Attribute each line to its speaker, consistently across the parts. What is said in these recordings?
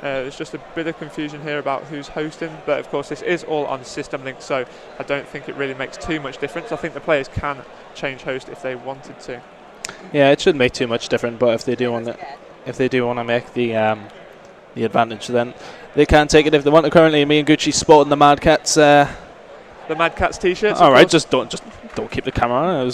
Speaker 1: There's just a bit of confusion here about who's hosting, but of course this is all on system link, so I don't think it really makes too much difference. I think the players can change host if they wanted to.
Speaker 2: Yeah, it shouldn't make too much difference, but if they do want to make the advantage, then they can take it if they want to. Currently, me and Gucci sporting the Mad Catz.
Speaker 1: The Mad Catz t-shirts.
Speaker 2: All right, just don't keep the camera on.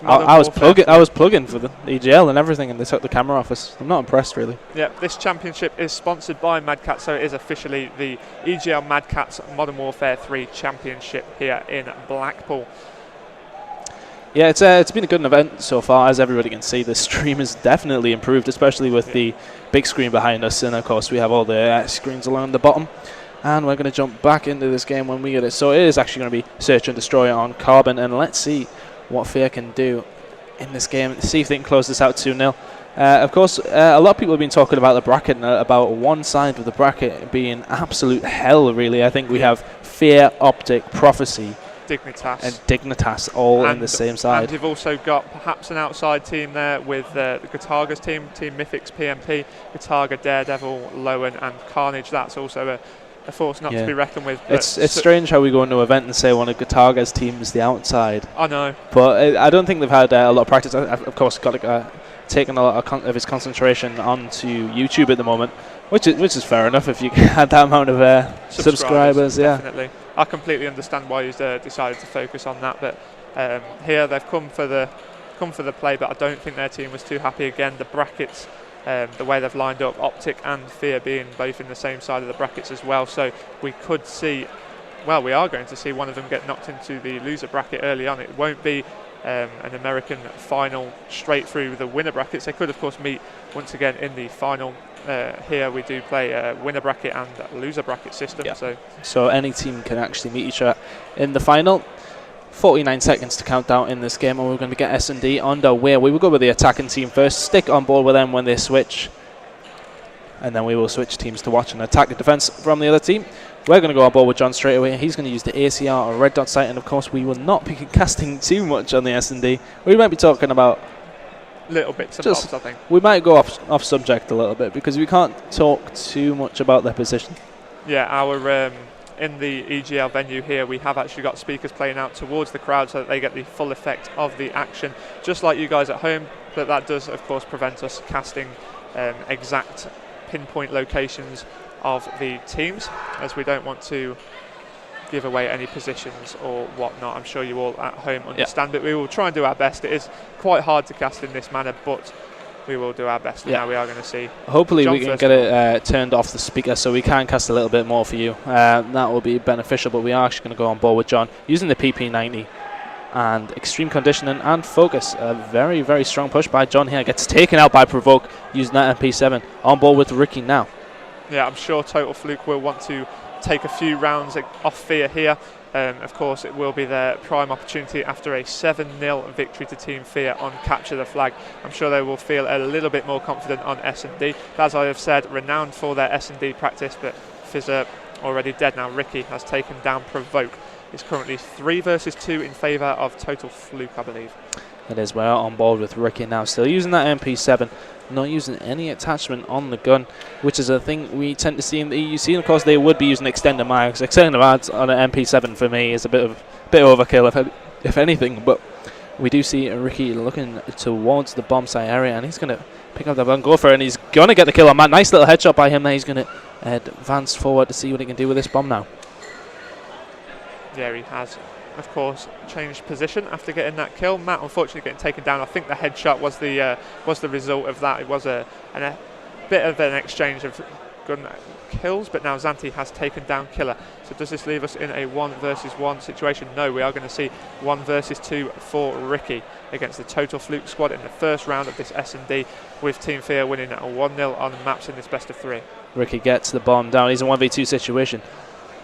Speaker 2: I was plugging for the EGL and everything, and they took the camera off us. I'm not impressed, really.
Speaker 1: Yeah, this championship is sponsored by Mad Catz, so it is officially the EGL Mad Catz Modern Warfare 3 Championship here in Blackpool.
Speaker 2: Yeah, it's been a good event so far. As everybody can see, the stream has definitely improved, especially with the big screen behind us, and of course we have all the screens along the bottom. And we're going to jump back into this game when we get it. So it is actually going to be Search and Destroy on Carbon, and let's see what Fear can do in this game. See if they can close this out 2-0. Of course, a lot of people have been talking about the bracket, and about one side of the bracket being absolute hell, really. I think we have Fear, Optic, Prophecy,
Speaker 1: Dignitas,
Speaker 2: and Dignitas all in the same side.
Speaker 1: And you've also got perhaps an outside team there with the Gataga's team, Team Mythics, PMP, Gataga, Daredevil, Lowen, and Carnage. That's also a force not to be reckoned with.
Speaker 2: It's strange how we go into an event and say one of Gataga's team is the outside.
Speaker 1: I know.
Speaker 2: But I don't think they've had a lot of practice. I've, of course, got taken a lot of his concentration onto YouTube at the moment, which is fair enough if you had that amount of subscribers.
Speaker 1: Definitely. I completely understand why he's decided to focus on that. But here they've come for the play, but I don't think their team was too happy. Again, the brackets. The way they've lined up, Optic and Fear being both in the same side of the brackets as well, so we could see, well, we are going to see one of them get knocked into the loser bracket early on. It won't be an American final straight through the winner brackets. They could, of course, meet once again in the final. Here we do play a winner bracket and loser bracket system.
Speaker 2: Yeah. So any team can actually meet each other in the final. 49 seconds to count down in this game, and we're going to get S&D underway. We will go with the attacking team first, stick on board with them when they switch, and then we will switch teams to watch and attack the defense from the other team. We're going to go on board with John straight away. He's going to use the ACR or red dot sight, and of course we will not be casting too much on the S&D. We might be talking about
Speaker 1: little bits and bobs, I think.
Speaker 2: We might go off subject a little bit because we can't talk too much about their position.
Speaker 1: Yeah, our in the EGL venue here, we have actually got speakers playing out towards the crowd so that they get the full effect of the action, just like you guys at home. But that does, of course, prevent us casting exact pinpoint locations of the teams, as we don't want to give away any positions or whatnot. I'm sure you all at home understand, but we will try and do our best. It is quite hard to cast in this manner, but we will do our best. Now we are going to see.
Speaker 2: Hopefully we can get it turned off the speaker so we can cast a little bit more for you. That will be beneficial, but we are actually going to go on board with John using the PP90 and extreme conditioning and focus. A very, very strong push by John here. Gets taken out by Provoke using that MP7. On board with Ricky now. Yeah,
Speaker 1: I'm sure Total Fluke will want to take a few rounds off Fear here. Of course, it will be their prime opportunity after a 7-0 victory to Team Fear on Capture the Flag. I'm sure they will feel a little bit more confident on S&D. As I have said, renowned for their S&D practice, but Fizzer already dead now. Ricky has taken down Provoke. It's currently 3 versus 2 in favour of Total Fluke, I believe.
Speaker 2: It is. We're on board with Ricky now, still using that MP7. Not using any attachment on the gun, which is a thing we tend to see in the EUC. And of course, they would be using extended mags. Extended mags on an MP7 for me is a bit overkill, if anything. But we do see Ricky looking towards the bomb site area, and he's going to pick up the gun, go for it, and he's going to get the kill on Matt. Nice little headshot by him there. He's going to advance forward to see what he can do with this bomb now.
Speaker 1: Yeah, he has, of course, changed position after getting that kill. Matt, unfortunately, getting taken down. I think the headshot was the result of that. It was a bit of an exchange of gun kills, but now Zanti has taken down Killer. So does this leave us in a 1 versus 1 situation? No, we are going to see 1 versus 2 for Ricky against the Total Fluke squad in the first round of this S&D, with Team Fear winning at a 1-0 on the maps in this best of 3.
Speaker 2: Ricky gets the bomb down. He's a 1v2 situation.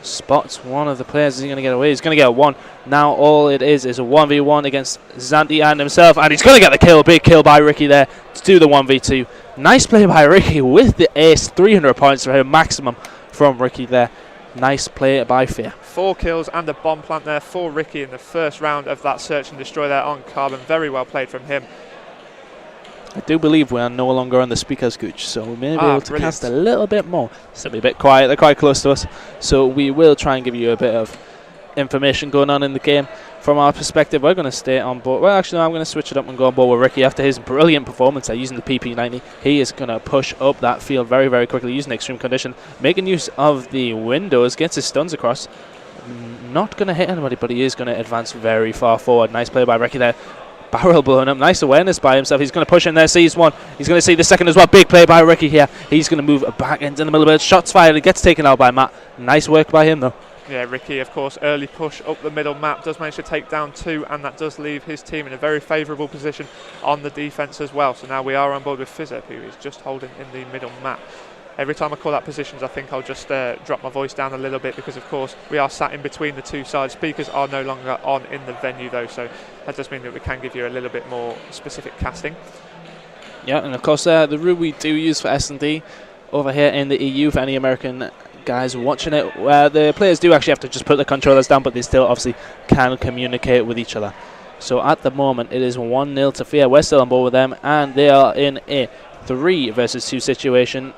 Speaker 2: Spots one of the players. Is he going to get away? He's going to get a 1. Now all it is a 1v1 against Zanti and himself, and he's going to get the kill. Big kill by Ricky there to do the 1v2. Nice play by Ricky with the ace. 300 points for him, maximum from Ricky there. Nice play by Fear.
Speaker 1: 4 kills and a bomb plant there for Ricky in the first round of that search and destroy there on Carbon. Very well played from him.
Speaker 2: I do believe we are no longer on the speaker's gooch, so we may be able to
Speaker 1: brilliant.
Speaker 2: cast a little bit more. Still be a bit quiet, they're quite close to us, so we will try and give you a bit of information going on in the game. From our perspective, we're going to stay on board. Well, actually, no, I'm going to switch it up and go on board with Ricky after his brilliant performance there using the PP90. He is going to push up that field very, very quickly using extreme condition, making use of the windows, gets his stuns across. Not going to hit anybody, but he is going to advance very far forward. Nice play by Ricky there. Barrel blowing up. Nice awareness by himself. He's going to push in there, sees one. He's going to see the second as well. Big play by Ricky here. He's going to move back into the middle of it. Shots fired. He gets taken out by Matt. Nice work by him, though.
Speaker 1: Yeah, Ricky, of course, early push up the middle map, does manage to take down 2, and that does leave his team in a very favourable position on the defence as well. So now we are on board with Fizzip, who is just holding in the middle map. Every time I call out positions, I think I'll just drop my voice down a little bit because, of course, we are sat in between the two sides. Speakers are no longer on in the venue, though, so that does mean that we can give you a little bit more specific casting.
Speaker 2: Yeah, and of course, the rule we do use for S&D over here in the EU for any American guys watching it, where the players do actually have to just put the controllers down, but they still obviously can communicate with each other. So at the moment, it is 1-0 to Fear. We're still on board with them, and they are in a 3 versus 2 situation.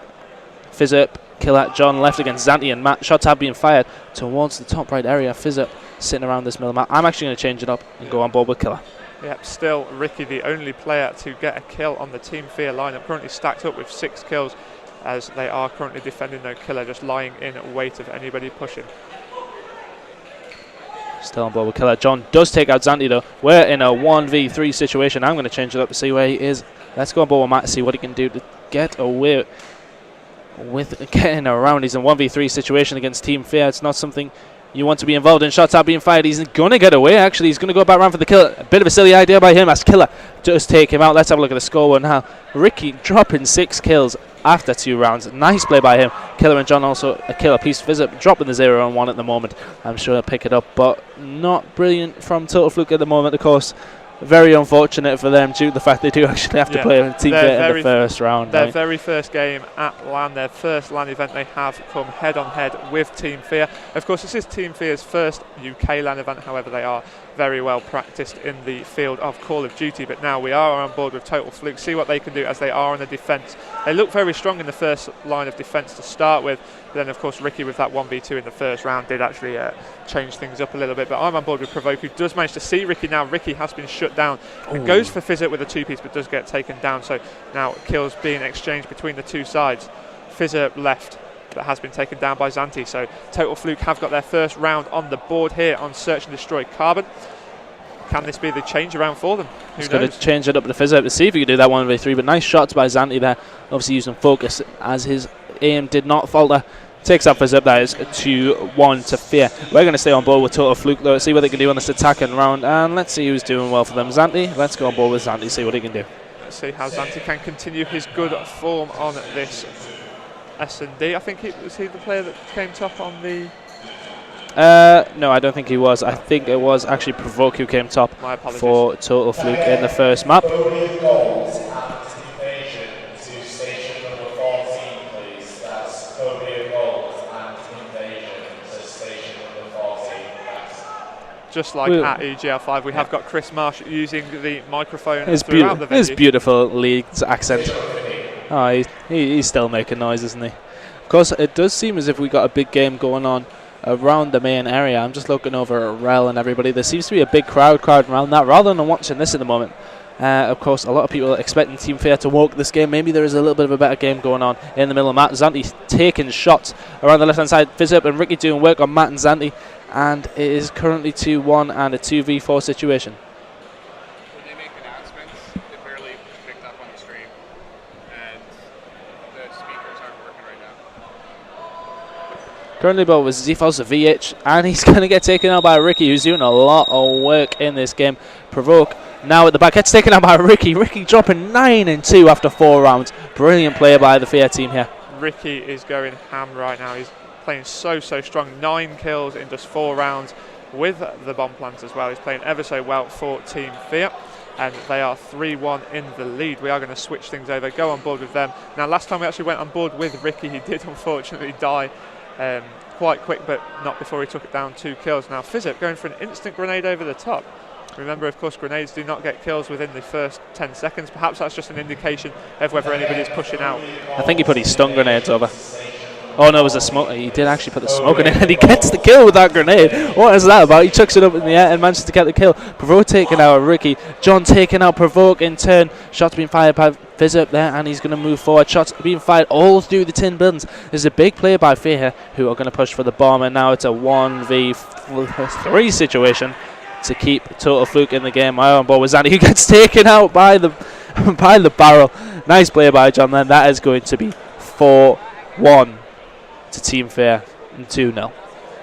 Speaker 2: Fizzip, Killer, John left against Zanti and Matt. Shots have been fired towards the top right area. Fizzip sitting around this middle map. I'm actually going to change it up and go on board with Killer.
Speaker 1: Yep, still Ricky, the only player to get a kill on the Team Fear lineup, currently stacked up with 6 kills, as they are currently defending no Killer, just lying in wait of anybody pushing.
Speaker 2: Still on board with Killer. John does take out Zanti, though. We're in a 1v3 situation. I'm going to change it up to see where he is. Let's go on board with Matt to see what he can do to get away with getting around. He's in a 1v3 situation against Team Fear. It's not something you want to be involved in. Shots are being fired. He's going to get away, actually. He's going to go back around for the kill. A bit of a silly idea by him as Killer does take him out. Let's have a look at the score now. Ricky dropping 6 kills after 2 rounds. Nice play by him. Killer and John also a kill apiece. Visit dropping the 0-1 at the moment. I'm sure he'll pick it up, but not brilliant from Total Fluke at the moment, of course. Very unfortunate for them due to the fact they do actually have to play a team in the first round.
Speaker 1: Their very first game at LAN, their first LAN event, they have come head-on-head with Team Fear. Of course, this is Team Fear's first UK LAN event, however, they are very well practiced in the field of Call of Duty, but now we are on board with Total Fluke, see what they can do as they are on the defence. They look very strong in the first line of defence to start with, but then of course Ricky with that 1v2 in the first round did actually change things up a little bit, but I'm on board with Provoke, who does manage to see Ricky now. Ricky has been shut down and goes for Fizzip with a 2-piece, but does get taken down, so now kills being exchanged between the two sides. Fizzip left, but has been taken down by Zanti. So Total Fluke have got their first round on the board here on Search and Destroy Carbon. Can this be the change around for them? Who's going to change it up to Fizzip to see if he can do that 1v3, but nice shots by Zanti there, obviously using focus as his aim did not falter. Takes out Fizzip, that is 2-1 to Fear. We're going to stay on board with Total Fluke though, see what they can do on this attacking round, and let's see who's doing well for them. Zanti, let's go on board with Zanti, see what he can do. Let's see how Zanti can continue his good form on this S&D. I think was he the player that came top on the... no, I don't think he was. I think it was actually Provoke who came top for Total Fluke in the first map. Just like at EGL7, we have got Chris Marsh using the microphone throughout the venue. His beautiful Leeds accent. Oh, he's still making noise, isn't he? Of course, it does seem as if we got a big game going on around the main area. I'm just looking over at Rel and everybody. There seems to be a big crowd around that, rather than watching this at the moment. Of course, a lot of people are expecting Team Fear to walk this game. Maybe there is a little bit of a better game going on in the middle of Matt. Zanti taking shots around the left-hand side. Fizzip and Ricky doing work on Matt and Zanti. And it is currently 2-1 and a 2v4 situation.
Speaker 3: When they make announcements, it barely picked up on the stream. And the speakers aren't working right now.
Speaker 2: Currently ball with Zifos VH, and he's going to get taken out by Ricky, who's doing a lot of work in this game. Provoke now at the back, gets taken out by Ricky. Ricky dropping 9-2 after 4 rounds. Brilliant player by the Fear team here. Ricky is going ham right now. He's playing so strong. 9 kills in just 4 rounds with the bomb plant as well. He's playing ever so well for Team Fear, and they are 3-1 in the lead. We are going to switch things over, go on board with them. Now, last time we actually went on board with Ricky, he did unfortunately die quite quick, but not before he took it down 2 kills. Now Fizzip going for an instant grenade over the top.
Speaker 1: Remember, of course, grenades do not get kills within the first 10 seconds. Perhaps that's just an indication of whether anybody's pushing out.
Speaker 2: I think he put his stun grenades over. Oh no, it was a smoke. He did actually put the smoke in, and he gets the kill with that grenade. What is that about? He chucks it up in the air and manages to get the kill. Provoke taking out Ricky. John taking out Provoke in turn. Shots being fired by Fizz up there, and he's going to move forward. Shots being fired all through the tin buildings. There's a big play by Fear here, who are going to push for the bomb, and now it's a 1v3 situation to keep Total Fluke in the game. My own ball was Zanny, who gets taken out by the by the barrel. Nice play by John then. That is going to be 4-1 to Team Fear and 2-0.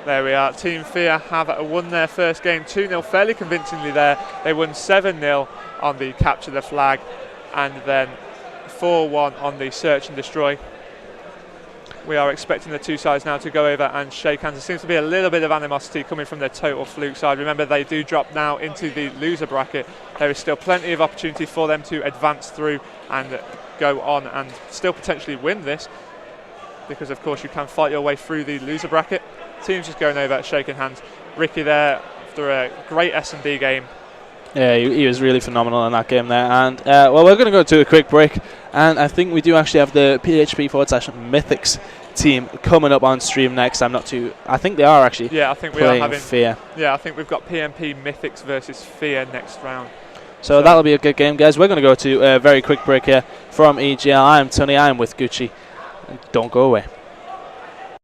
Speaker 1: There we are. Team Fear have won their first game 2-0 fairly convincingly there. They won 7-0 on the capture the flag, and then 4-1 on the search and destroy. We are expecting the two sides now to go over and shake hands. There seems to be a little bit of animosity coming from the Total Fluke side. Remember, they do drop now into the loser bracket. There is still plenty of opportunity for them to advance through and go on and still potentially win this, because of course you can fight your way through the loser bracket. Teams just going over, shaking hands. Ricky there after a great S&D game.
Speaker 2: Yeah, he was really phenomenal in that game there. And well, we're going to go to a quick break, and I think we do actually have the PHP/Mythics team coming up on stream next. I'm not too. I think they are actually.
Speaker 1: Yeah, I think we are having
Speaker 2: Fear.
Speaker 1: Yeah, I think we've got PMP Mythics versus Fear next round.
Speaker 2: So that'll be a good game, guys. We're going to go to a very quick break here from EGL. I'm Tony. I'm with Gucci. Don't go away.